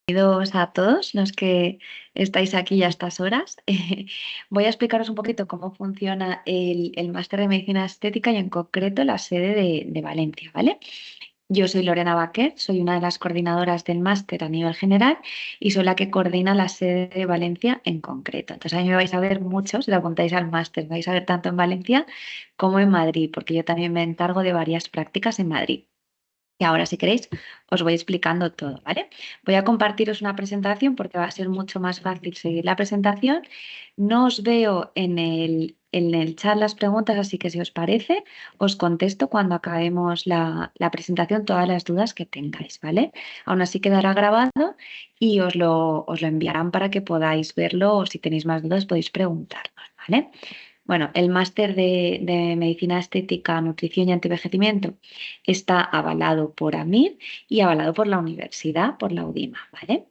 Bienvenidos a todos los que estáis aquí a estas horas. Voy a explicaros un poquito cómo funciona el máster de Medicina Estética y en concreto la sede de Valencia, ¿vale? Yo soy Lorena Baquer, soy una de las coordinadoras del máster a nivel general y soy la que coordina la sede de Valencia en concreto. Entonces a mí me vais a ver mucho, si os apuntáis al máster, vais a ver tanto en Valencia como en Madrid, porque yo también me encargo de varias prácticas en Madrid. Y ahora, si queréis, os voy explicando todo, ¿vale? Voy a compartiros una presentación porque va a ser mucho más fácil seguir la presentación. No os veo en el chat las preguntas, así que si os parece, os contesto cuando acabemos la presentación todas las dudas que tengáis, ¿vale? Aún así quedará grabado y os lo enviarán para que podáis verlo o si tenéis más dudas podéis preguntarnos, ¿vale? Bueno, el máster de Medicina Estética, Nutrición y Antivejecimiento está avalado por AMIR y avalado por la universidad, por la UDIMA, ¿vale?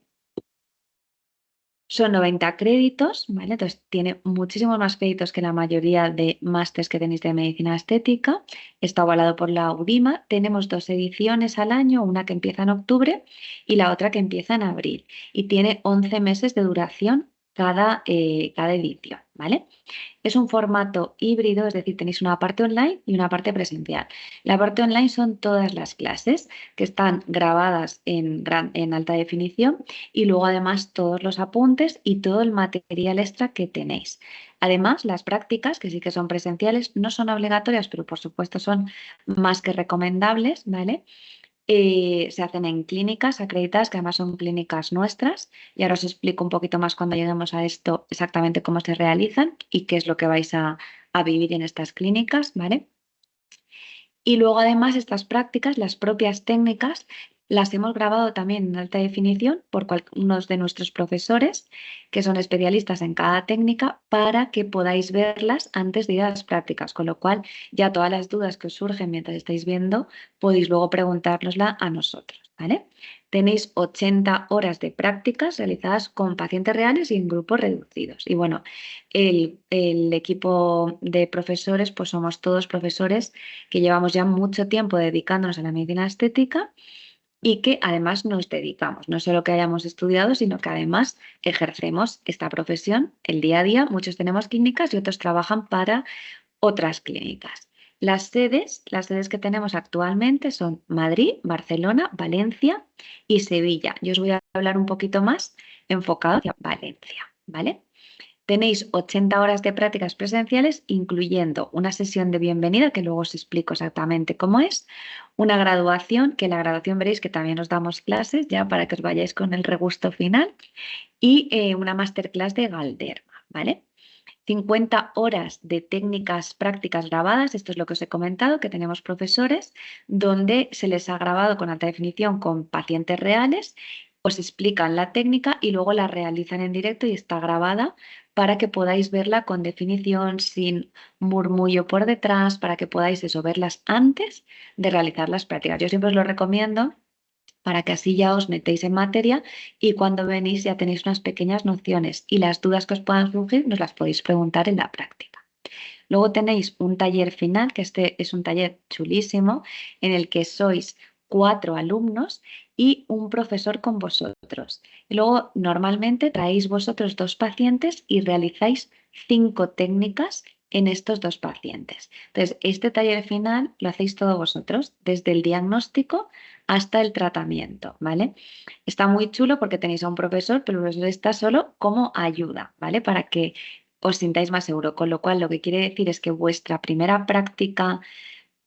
Son 90 créditos, ¿vale? Entonces tiene muchísimos más créditos que la mayoría de másters que tenéis de Medicina Estética. Está avalado por la UDIMA. Tenemos 2 ediciones al año, una que empieza en octubre y la otra que empieza en abril. Y tiene 11 meses de duración cada edición, ¿vale? Es un formato híbrido, es decir, tenéis una parte online y una parte presencial. La parte online son todas las clases que están grabadas en alta definición y luego además todos los apuntes y todo el material extra que tenéis. Además, las prácticas, que sí que son presenciales, no son obligatorias, pero por supuesto son más que recomendables, ¿vale? Se hacen en clínicas acreditadas, que además son clínicas nuestras, y ahora os explico un poquito más cuando lleguemos a esto exactamente cómo se realizan y qué es lo que vais a vivir en estas clínicas, ¿vale? Y luego además estas prácticas, las propias técnicas, las hemos grabado también en alta definición por unos de nuestros profesores que son especialistas en cada técnica para que podáis verlas antes de ir a las prácticas, con lo cual ya todas las dudas que os surgen mientras estáis viendo podéis luego preguntárnosla a nosotros, ¿vale? Tenéis 80 horas de prácticas realizadas con pacientes reales y en grupos reducidos. Y bueno, el equipo de profesores, pues somos todos profesores que llevamos ya mucho tiempo dedicándonos a la medicina estética y que además nos dedicamos, no solo que hayamos estudiado, sino que además ejercemos esta profesión el día a día. Muchos tenemos clínicas y otros trabajan para otras clínicas. Las sedes que tenemos actualmente son Madrid, Barcelona, Valencia y Sevilla. Yo os voy a hablar un poquito más enfocado hacia Valencia, ¿vale? Tenéis 80 horas de prácticas presenciales, incluyendo una sesión de bienvenida, que luego os explico exactamente cómo es, una graduación, que la graduación veréis que también os damos clases ya para que os vayáis con el regusto final, y una masterclass de Galderma, ¿vale? 50 horas de técnicas prácticas grabadas, esto es lo que os he comentado, que tenemos profesores donde se les ha grabado con alta definición con pacientes reales, os explican la técnica y luego la realizan en directo y está grabada para que podáis verla con definición, sin murmullo por detrás, para que podáis eso, verlas antes de realizar las prácticas. Yo siempre os lo recomiendo para que así ya os metéis en materia y cuando venís ya tenéis unas pequeñas nociones y las dudas que os puedan surgir nos las podéis preguntar en la práctica. Luego tenéis un taller final, que este es un taller chulísimo, en el que sois 4 alumnos y un profesor con vosotros. Y luego normalmente traéis vosotros 2 pacientes y realizáis 5 técnicas en estos 2 pacientes. Entonces, este taller final lo hacéis todos vosotros, desde el diagnóstico hasta el tratamiento, ¿vale? Está muy chulo porque tenéis a un profesor, pero el profesor está solo como ayuda, ¿vale? Para que os sintáis más seguro, con lo cual lo que quiere decir es que vuestra primera práctica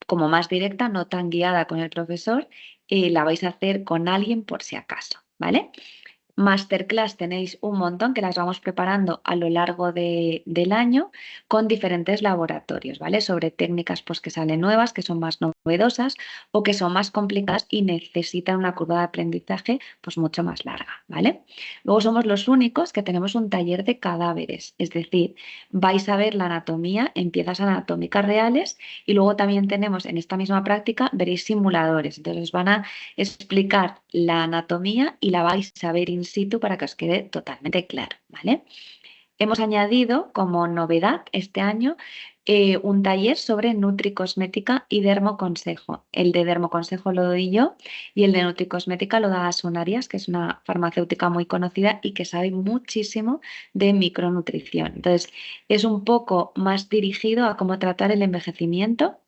como más directa, no tan guiada con el profesor, la vais a hacer con alguien por si acaso, ¿vale? Masterclass tenéis un montón que las vamos preparando a lo largo del año con diferentes laboratorios, ¿vale? Sobre técnicas pues, que salen nuevas, que son más novedosas o que son más complicadas y necesitan una curva de aprendizaje pues mucho más larga, ¿vale? Luego somos los únicos que tenemos un taller de cadáveres, es decir, vais a ver la anatomía en piezas anatómicas reales y luego también tenemos en esta misma práctica, veréis simuladores, entonces os van a explicar la anatomía y la vais a ver in situ para que os quede totalmente claro, ¿vale? Hemos añadido como novedad este año un taller sobre nutricosmética y dermoconsejo. El de dermoconsejo lo doy yo y el de nutricosmética lo da Asun Arias, que es una farmacéutica muy conocida y que sabe muchísimo de micronutrición. Entonces, es un poco más dirigido a cómo tratar el envejecimiento.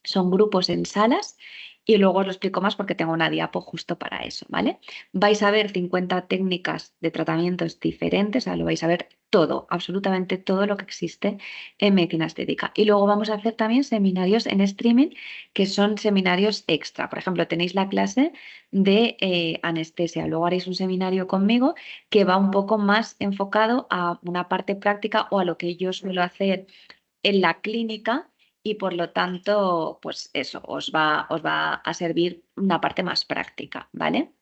Son grupos en salas y luego os lo explico más porque tengo una diapo justo para eso, ¿vale? Vais a ver 50 técnicas de tratamientos diferentes, o sea, lo vais a ver todo, absolutamente todo lo que existe en medicina estética. Y luego vamos a hacer también seminarios en streaming, que son seminarios extra. Por ejemplo, tenéis la clase de anestesia, luego haréis un seminario conmigo que va un poco más enfocado a una parte práctica o a lo que yo suelo hacer en la clínica y por lo tanto, pues eso, os va a servir una parte más práctica, ¿vale?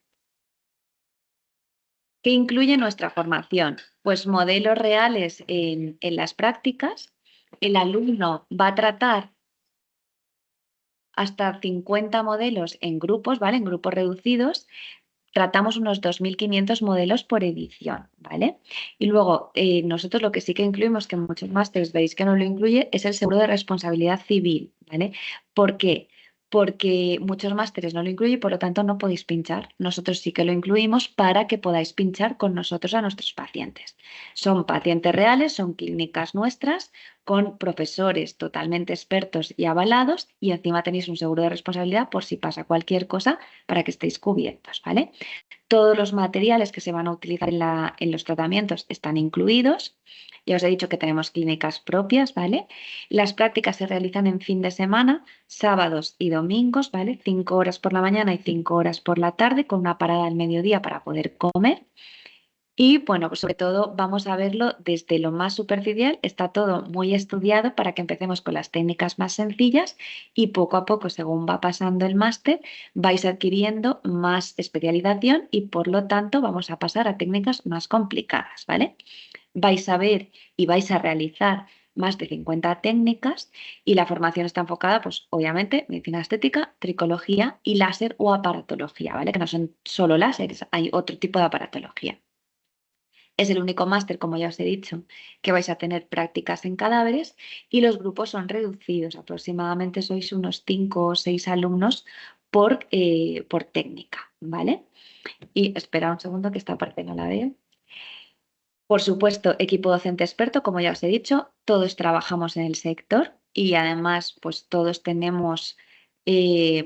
¿Qué incluye nuestra formación? Pues modelos reales en las prácticas. El alumno va a tratar hasta 50 modelos en grupos, ¿vale? En grupos reducidos. Tratamos unos 2.500 modelos por edición, ¿vale? Y luego, nosotros lo que sí que incluimos, que muchos másteres veis que no lo incluye, es el seguro de responsabilidad civil, ¿vale? ¿Por qué? Porque muchos másteres no lo incluyen y por lo tanto no podéis pinchar. Nosotros sí que lo incluimos para que podáis pinchar con nosotros a nuestros pacientes. Son pacientes reales, son clínicas nuestras, con profesores totalmente expertos y avalados y encima tenéis un seguro de responsabilidad por si pasa cualquier cosa para que estéis cubiertos, ¿vale? Todos los materiales que se van a utilizar en los tratamientos están incluidos. Ya os he dicho que tenemos clínicas propias, ¿vale? Las prácticas se realizan en fin de semana, sábados y domingos, ¿vale? 5 horas por la mañana y 5 horas por la tarde, con una parada al mediodía para poder comer. Y bueno, pues sobre todo vamos a verlo desde lo más superficial, está todo muy estudiado para que empecemos con las técnicas más sencillas y poco a poco, según va pasando el máster, vais adquiriendo más especialización y por lo tanto vamos a pasar a técnicas más complicadas, ¿vale? Vais a ver y vais a realizar más de 50 técnicas y la formación está enfocada, pues obviamente, medicina estética, tricología y láser o aparatología, ¿vale? Que no son solo láseres, hay otro tipo de aparatología. Es el único máster, como ya os he dicho, que vais a tener prácticas en cadáveres y los grupos son reducidos. Aproximadamente sois unos 5 o 6 alumnos por técnica, ¿vale? Y espera un segundo que esta parte no la veo. Por supuesto, equipo docente experto, como ya os he dicho, todos trabajamos en el sector y además, pues todos tenemos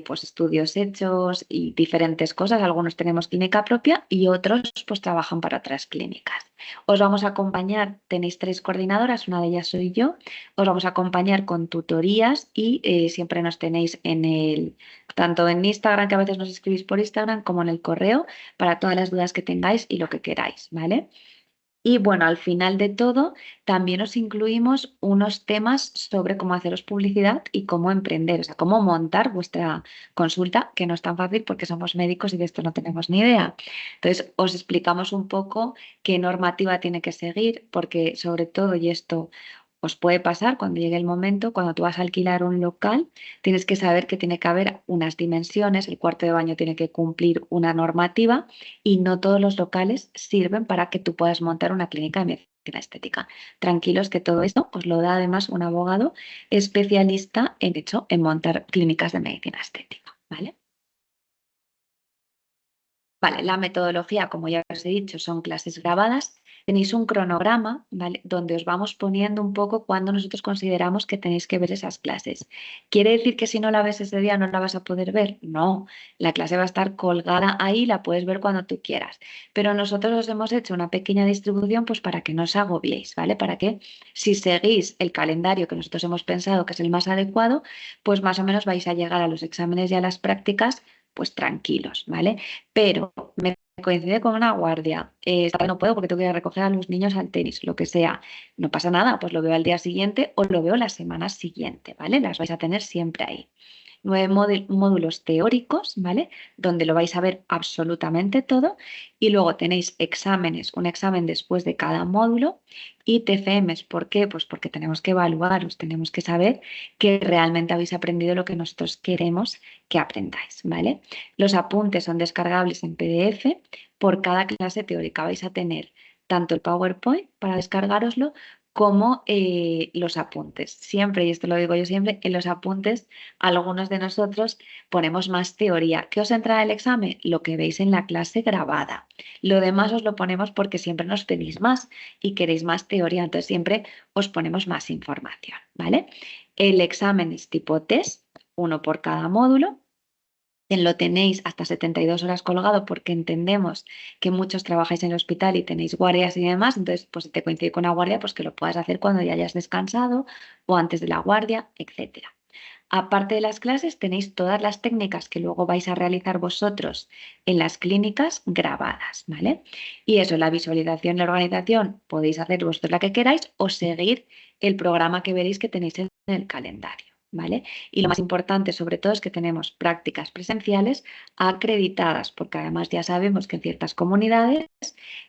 pues estudios hechos y diferentes cosas. Algunos tenemos clínica propia y otros pues trabajan para otras clínicas. Os vamos a acompañar, tenéis 3 coordinadoras, una de ellas soy yo. Os vamos a acompañar con tutorías y siempre nos tenéis tanto en Instagram, que a veces nos escribís por Instagram, como en el correo, para todas las dudas que tengáis y lo que queráis, ¿vale? Y bueno, al final de todo, también os incluimos unos temas sobre cómo haceros publicidad y cómo emprender, o sea, cómo montar vuestra consulta, que no es tan fácil porque somos médicos y de esto no tenemos ni idea. Entonces, os explicamos un poco qué normativa tiene que seguir, porque sobre todo, y esto os puede pasar cuando llegue el momento, cuando tú vas a alquilar un local, tienes que saber que tiene que haber unas dimensiones, el cuarto de baño tiene que cumplir una normativa y no todos los locales sirven para que tú puedas montar una clínica de medicina estética. Tranquilos que todo esto os lo da además un abogado especialista en hecho en montar clínicas de medicina estética, ¿vale? Vale, la metodología, como ya os he dicho, son clases grabadas. Tenéis un cronograma, ¿vale? Donde os vamos poniendo un poco cuando nosotros consideramos que tenéis que ver esas clases. ¿Quiere decir que si no la ves ese día no la vas a poder ver? No, la clase va a estar colgada ahí, la puedes ver cuando tú quieras. Pero nosotros os hemos hecho una pequeña distribución pues para que no os agobiéis, ¿vale? Para que si seguís el calendario que nosotros hemos pensado que es el más adecuado, pues más o menos vais a llegar a los exámenes y a las prácticas pues tranquilos, ¿vale? Pero me coincide con una guardia. Esta tarde no puedo porque tengo que ir a recoger a los niños al tenis, lo que sea. No pasa nada, pues lo veo al día siguiente o lo veo la semana siguiente, ¿vale? Las vais a tener siempre ahí. 9 módulos teóricos, ¿vale? Donde lo vais a ver absolutamente todo. Y luego tenéis exámenes, un examen después de cada módulo y TFMs. ¿Por qué? Pues porque tenemos que evaluaros, tenemos que saber que realmente habéis aprendido lo que nosotros queremos que aprendáis, ¿vale? Los apuntes son descargables en PDF. Por cada clase teórica vais a tener tanto el PowerPoint para descargároslo como los apuntes. Siempre, y esto lo digo yo siempre, en los apuntes algunos de nosotros ponemos más teoría. ¿Qué os entra en el examen? Lo que veis en la clase grabada. Lo demás os lo ponemos porque siempre nos pedís más y queréis más teoría, entonces siempre os ponemos más información, ¿vale? El examen es tipo test, uno por cada módulo. Lo tenéis hasta 72 horas colgado porque entendemos que muchos trabajáis en el hospital y tenéis guardias y demás, entonces pues si te coincide con una guardia, pues que lo puedas hacer cuando ya hayas descansado o antes de la guardia, etcétera. Aparte de las clases, tenéis todas las técnicas que luego vais a realizar vosotros en las clínicas grabadas, ¿vale? Y eso, la visualización y la organización, podéis hacer vosotros la que queráis o seguir el programa que veréis que tenéis en el calendario, ¿vale? Y lo más importante, sobre todo, es que tenemos prácticas presenciales acreditadas, porque además ya sabemos que en ciertas comunidades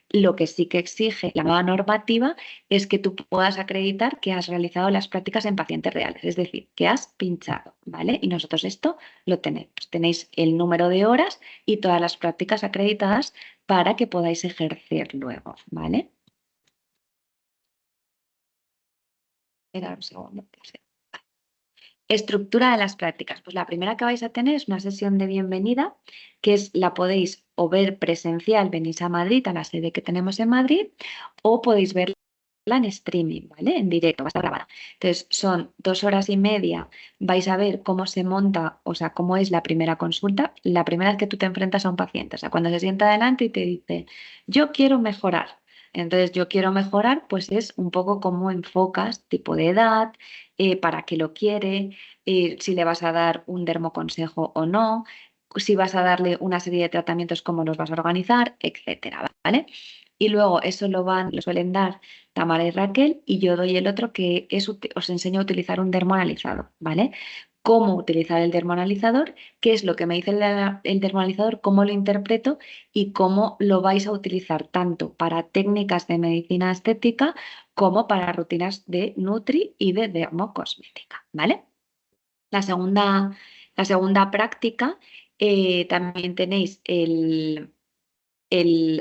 lo que sí que exige la nueva normativa es que tú puedas acreditar que has realizado las prácticas en pacientes reales, es decir, que has pinchado, ¿vale? Y nosotros esto lo tenemos. Tenéis el número de horas y todas las prácticas acreditadas para que podáis ejercer luego, ¿vale? Espera un segundo. Estructura de las prácticas. Pues la primera que vais a tener es una sesión de bienvenida, que es la podéis o ver presencial, venís a Madrid, a la sede que tenemos en Madrid, o podéis verla en streaming, ¿vale? En directo, va a estar grabada. Entonces, son 2 horas y media. Vais a ver cómo se monta, o sea, cómo es la primera consulta, la primera vez que tú te enfrentas a un paciente. O sea, cuando se sienta adelante y te dice, yo quiero mejorar. Entonces, yo quiero mejorar, pues es un poco cómo enfocas, tipo de edad, para qué lo quiere, si le vas a dar un dermoconsejo o no, si vas a darle una serie de tratamientos, cómo los vas a organizar, etcétera, ¿vale? Y luego eso lo suelen dar Tamara y Raquel, y yo doy el otro que es, os enseño a utilizar un dermoanalizador, ¿vale? Cómo utilizar el dermoanalizador, qué es lo que me dice el dermoanalizador, cómo lo interpreto y cómo lo vais a utilizar tanto para técnicas de medicina estética como para rutinas de Nutri y de dermocosmética, ¿vale? La segunda, la segunda práctica, también tenéis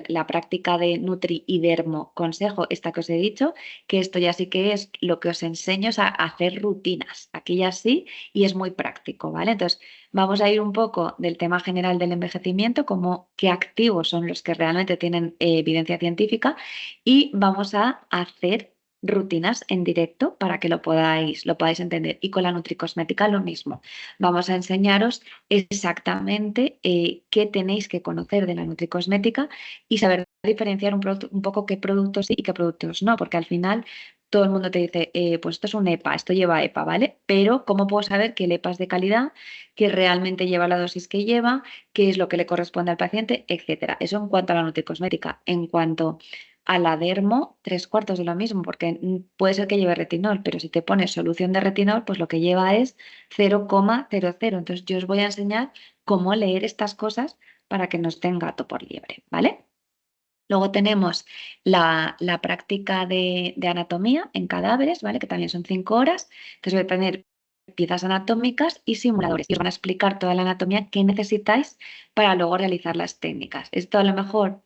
la práctica de Nutri y Dermo Consejo, esta que os he dicho, que esto ya sí que es lo que os enseño es a hacer rutinas. Aquí ya sí, y es muy práctico, ¿vale? Entonces, vamos a ir un poco del tema general del envejecimiento, como qué activos son los que realmente tienen evidencia científica, y vamos a hacer rutinas en directo para que lo podáis entender. Y con la nutricosmética lo mismo. Vamos a enseñaros exactamente qué tenéis que conocer de la nutricosmética y saber diferenciar un poco qué productos sí y qué productos no, porque al final todo el mundo te dice, pues esto es un EPA, esto lleva EPA, ¿vale? Pero ¿cómo puedo saber que el EPA es de calidad, que realmente lleva la dosis que lleva, qué es lo que le corresponde al paciente, etcétera? Eso en cuanto a la nutricosmética. En cuanto a la dermo, 3/4 de lo mismo, porque puede ser que lleve retinol, pero si te pones solución de retinol, pues lo que lleva es 0,00. Entonces yo os voy a enseñar cómo leer estas cosas para que no estén gato por liebre, ¿vale? Luego tenemos la práctica de anatomía en cadáveres, ¿vale? Que también son 5 horas. Entonces voy a tener piezas anatómicas y simuladores. Y os van a explicar toda la anatomía que necesitáis para luego realizar las técnicas. Esto a lo mejor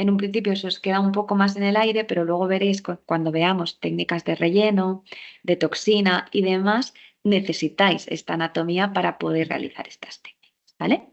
en un principio se os queda un poco más en el aire, pero luego veréis cuando veamos técnicas de relleno, de toxina y demás, necesitáis esta anatomía para poder realizar estas técnicas, ¿vale?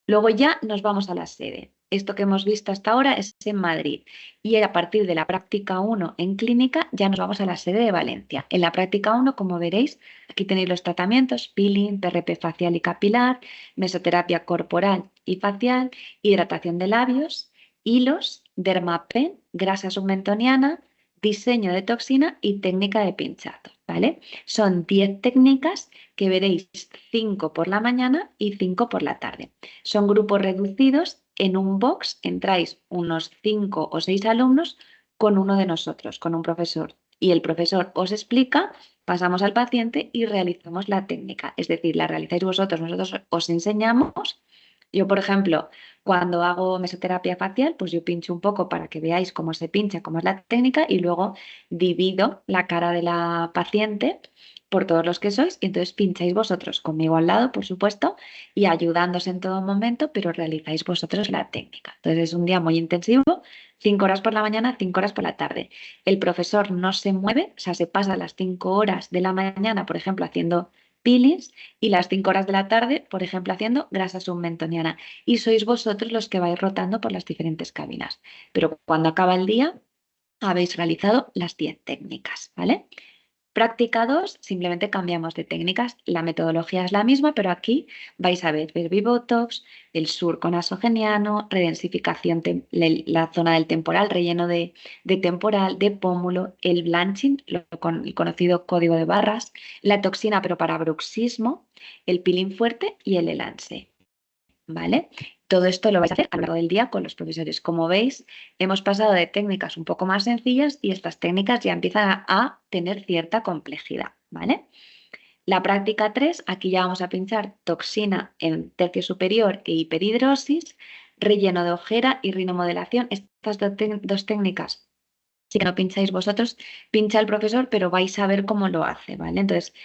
Luego ya nos vamos a la sede. Esto que hemos visto hasta ahora es en Madrid y a partir de la práctica 1 en clínica ya nos vamos a la sede de Valencia. En la práctica 1, como veréis, aquí tenéis los tratamientos, peeling, PRP facial y capilar, mesoterapia corporal y facial, hidratación de labios, hilos, dermapen, grasa submentoniana, diseño de toxina y técnica de pinchado, ¿vale? Son 10 técnicas que veréis 5 por la mañana y 5 por la tarde. Son grupos reducidos. En un box entráis unos 5 o 6 alumnos con uno de nosotros, con un profesor. Y el profesor os explica, pasamos al paciente y realizamos la técnica. Es decir, la realizáis vosotros, nosotros os enseñamos. Yo, por ejemplo, cuando hago mesoterapia facial, pues yo pincho un poco para que veáis cómo se pincha, cómo es la técnica y luego divido la cara de la paciente por todos los que sois y entonces pincháis vosotros conmigo al lado, por supuesto, y ayudándose en todo momento, pero realizáis vosotros la técnica. Entonces es un día muy intensivo, 5 horas por la mañana, 5 horas por la tarde. El profesor no se mueve, o sea, se pasa las 5 horas de la mañana, por ejemplo, haciendo peelings y las 5 horas de la tarde, por ejemplo, haciendo grasa submentoniana. Y sois vosotros los que vais rotando por las diferentes cabinas. Pero cuando acaba el día, habéis realizado las 10 técnicas, ¿vale? Práctica 2, simplemente cambiamos de técnicas. La metodología es la misma, pero aquí vais a ver Verbibotox, el surco nasogeniano, redensificación, la zona del temporal, relleno de temporal, de pómulo, el blanching, el conocido código de barras, la toxina, pero para bruxismo, el peeling fuerte y el elance. ¿Vale? Todo esto lo vais a hacer a lo largo del día con los profesores. Como veis, hemos pasado de técnicas un poco más sencillas y estas técnicas ya empiezan a tener cierta complejidad, ¿vale? La práctica 3, aquí ya vamos a pinchar toxina en tercio superior e hiperhidrosis, relleno de ojera y rinomodelación. Estas dos técnicas, si que no pincháis vosotros, pincha el profesor, pero vais a ver cómo lo hace, ¿vale? Entonces,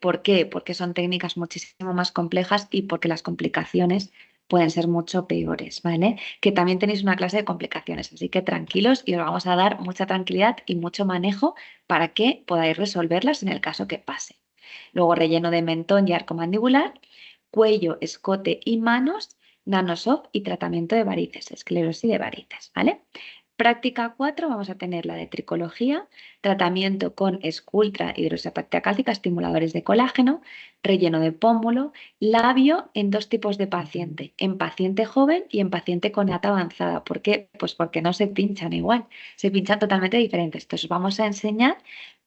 ¿por qué? Porque son técnicas muchísimo más complejas y porque las complicaciones pueden ser mucho peores, ¿vale? Que también tenéis una clase de complicaciones, así que tranquilos y os vamos a dar mucha tranquilidad y mucho manejo para que podáis resolverlas en el caso que pase. Luego relleno de mentón y arco mandibular, cuello, escote y manos, nanosoft y tratamiento de varices, esclerosis de varices, ¿vale? Práctica 4 vamos a tener la de tricología, tratamiento con Sculptra, hidroxiapatita cálcica, estimuladores de colágeno, relleno de pómulo, labio en dos tipos de paciente, en paciente joven y en paciente con edad avanzada. ¿Por qué? Pues porque no se pinchan igual, se pinchan totalmente diferentes. Entonces vamos a enseñar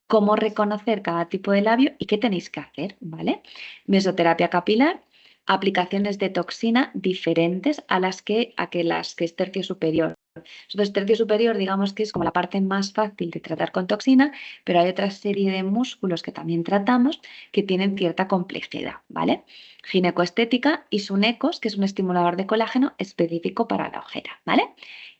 cómo reconocer cada tipo de labio y qué tenéis que hacer, ¿vale? Mesoterapia capilar, aplicaciones de toxina diferentes a las que es tercio superior. Entonces, tercio superior, digamos que es como la parte más fácil de tratar con toxina, pero hay otra serie de músculos que también tratamos que tienen cierta complejidad, ¿vale? Ginecoestética y Sunecos, que es un estimulador de colágeno específico para la ojera, ¿vale?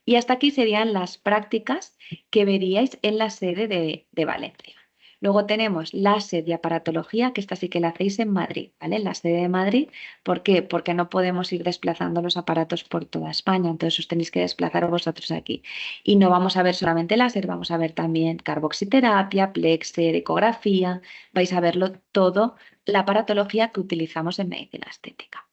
Y hasta aquí serían las prácticas que veríais en la sede de Valencia. Luego tenemos la sede de aparatología, que esta sí que la hacéis en Madrid, ¿vale? En la sede de Madrid. ¿Por qué? Porque no podemos ir desplazando los aparatos por toda España, entonces os tenéis que desplazar vosotros aquí. Y no vamos a ver solamente láser, vamos a ver también carboxiterapia, plexer, ecografía, vais a verlo todo, la aparatología que utilizamos en medicina estética.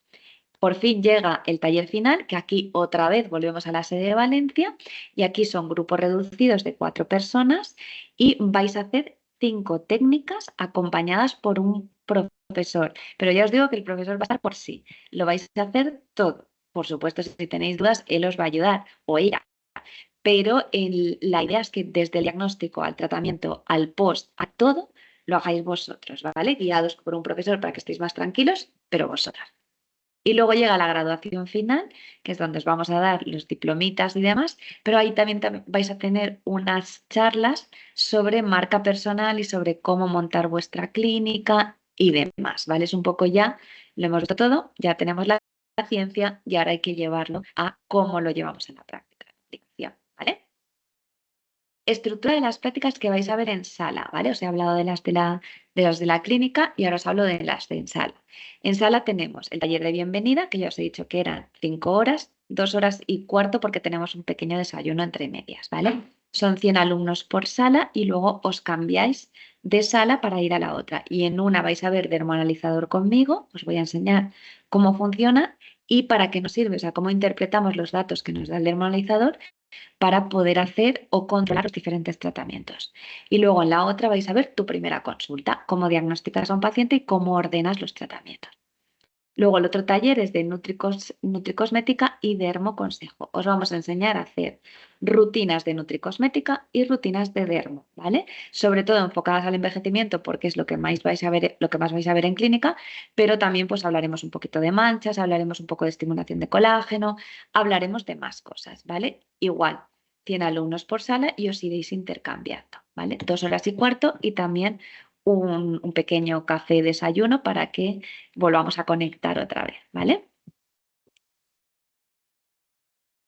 Por fin llega el taller final, que aquí otra vez volvemos a la sede de Valencia y aquí son grupos reducidos de 4 personas y vais a hacer 5 técnicas acompañadas por un profesor. Pero ya os digo que el profesor va a estar por sí, lo vais a hacer todo. Por supuesto, si tenéis dudas, él os va a ayudar o ella. Pero la idea es que desde el diagnóstico al tratamiento, al post, a todo, lo hagáis vosotros, ¿vale? Guiados por un profesor para que estéis más tranquilos, pero vosotras. Y luego llega la graduación final, que es donde os vamos a dar los diplomitas y demás, pero ahí también vais a tener unas charlas sobre marca personal y sobre cómo montar vuestra clínica y demás, ¿vale? Es un poco ya, lo hemos visto todo, ya tenemos la ciencia y ahora hay que llevarlo a cómo lo llevamos en la práctica, ¿vale? Estructura de las prácticas que vais a ver en sala, ¿vale? Os he hablado de las de la clínica y ahora os hablo de las de en sala. En sala tenemos el taller de bienvenida, que ya os he dicho que eran 5 horas, 2 horas y cuarto porque tenemos un pequeño desayuno entre medias, ¿vale? Son 100 alumnos por sala y luego os cambiáis de sala para ir a la otra. Y en una vais a ver dermoanalizador conmigo, os voy a enseñar cómo funciona y para qué nos sirve, o sea, cómo interpretamos los datos que nos da el dermoanalizador para poder hacer o controlar los diferentes tratamientos. Y luego en la otra vais a ver tu primera consulta, cómo diagnosticas a un paciente y cómo ordenas los tratamientos. Luego el otro taller es de nutricosmética y dermoconsejo. Os vamos a enseñar a hacer rutinas de nutricosmética y rutinas de dermo, ¿vale? Sobre todo enfocadas al envejecimiento porque es lo que más vais a ver, lo que más vais a ver en clínica, pero también pues hablaremos un poquito de manchas, hablaremos un poco de estimulación de colágeno, hablaremos de más cosas, ¿vale? Igual, 100 alumnos por sala y os iréis intercambiando, ¿vale? 2 horas y cuarto y también un pequeño café desayuno para que volvamos a conectar otra vez, ¿vale?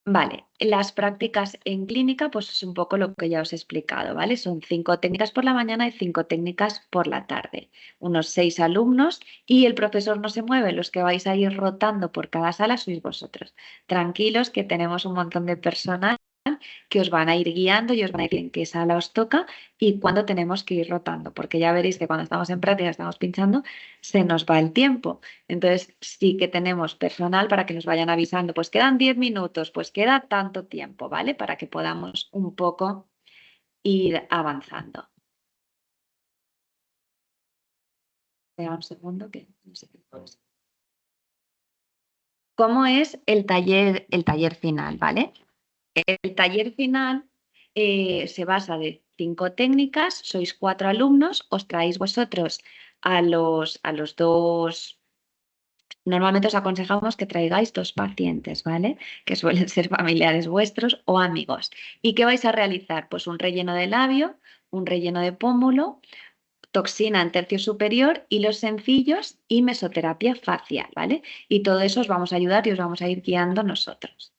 Vale, las prácticas en clínica, pues es un poco lo que ya os he explicado, ¿vale? Son 5 técnicas por la mañana y 5 técnicas por la tarde. Unos 6 alumnos y el profesor no se mueve, los que vais a ir rotando por cada sala sois vosotros. Tranquilos que tenemos un montón de personal que os van a ir guiando y os van a decir en qué sala os toca y cuándo tenemos que ir rotando, porque ya veréis que cuando estamos en práctica, estamos pinchando, se nos va el tiempo. Entonces sí que tenemos personal para que nos vayan avisando, pues quedan 10 minutos, pues queda tanto tiempo, ¿vale? Para que podamos un poco ir avanzando. Espera un segundo que no sé qué pasa. ¿Cómo es el taller final, ¿vale? El taller final se basa de 5 técnicas, sois 4 alumnos, os traéis vosotros a los dos. Normalmente os aconsejamos que traigáis 2 pacientes, ¿vale? Que suelen ser familiares vuestros o amigos. ¿Y qué vais a realizar? Pues un relleno de labio, un relleno de pómulo, toxina en tercio superior, hilos sencillos y mesoterapia facial, ¿vale? Y todo eso os vamos a ayudar y os vamos a ir guiando nosotros.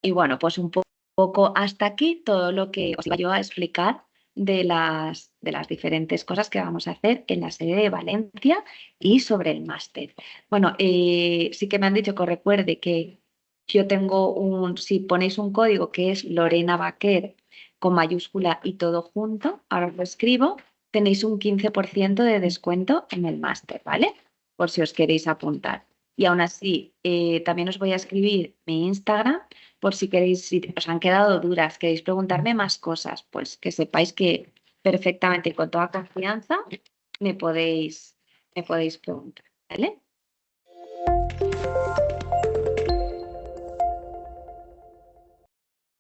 Y bueno, pues un poco hasta aquí todo lo que os iba yo a explicar de las diferentes cosas que vamos a hacer en la sede de Valencia y sobre el máster. Bueno, sí que me han dicho que os recuerde que yo tengo si ponéis un código que es Lorena Baquer con mayúscula y todo junto, ahora os lo escribo, tenéis un 15% de descuento en el máster, ¿vale? Por si os queréis apuntar. Y aún así, también os voy a escribir mi Instagram por si queréis, si os han quedado dudas, queréis preguntarme más cosas, pues que sepáis que perfectamente y con toda confianza me podéis preguntar, ¿vale?